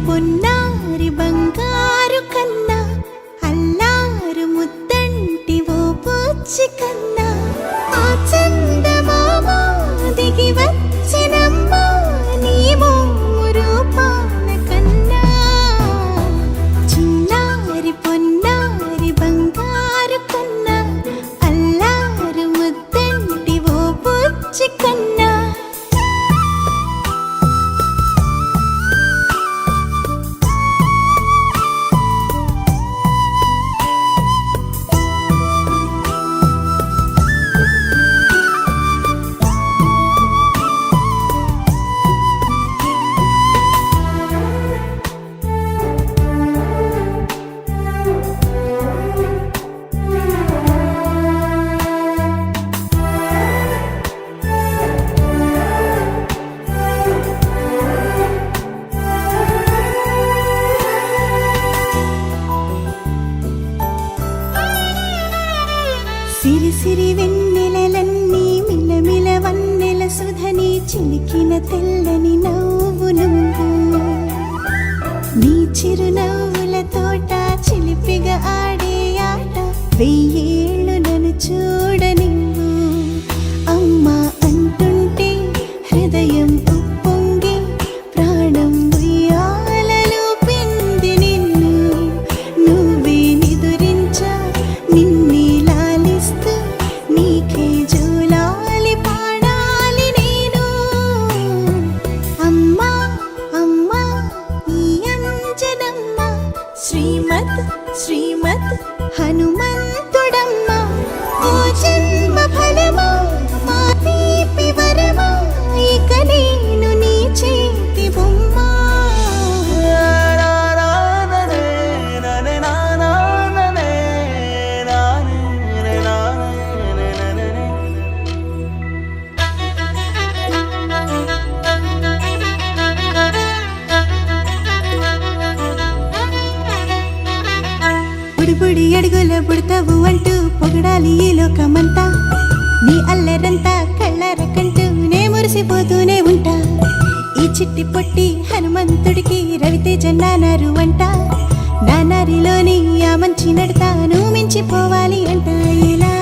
పొన్నారి బంగారు కన్నా అల్లారు ముద్దంటి ఓ పూచి కన్నా ఆ చందమామ దిగి వచ్చినమ్మా నీ మోము రూపాన కన్నా చిన్నారి పొన్నారి బంగారు కన్నా అల్లారు ముద్దంటి ఓ పూచి కన్నా సిరి సిరి వెన్నెలలన్నీ మిలమిల వన్నెల సుధని చిలికిన తెల్లని నవ్వు నువ్వు నీ చిరునవ్వుల తోట చిలిపిగా ఆడే ఆట వెయ్యేళ్ళు నన్ను చూడనివ్వు అమ్మా అంటుంటే హృదయం ఉప్పొంగి ప్రాణం ఉయ్యాలలో పిండి నిన్ను నువ్వే నిదురించా నిన్నే నీకే జూలాలి పాడాలి నేను అమ్మా అమ్మా ఈ అంజనమ్మ శ్రీమత్ శ్రీమత్ హనుమంతుడమ్మ ఓ జన్మ ఫలమా మా తీపి వరమా ఇక నేను నీ చేతి బొమ్మ బుడి అడుగుల బుడతావు అంటూ పొగడాలి ఈ లోకమంతా నీ అల్లరంతా కళ్ళరకంటూ నే మురిసిపోతూనే ఉంటా ఈ చిట్టి పొట్టి హనుమంతుడికి రవితేజ నానారు అంట నానారిలోని ఆ మంచి నడతా నువ్వు మించిపోవాలి అంట ఇలా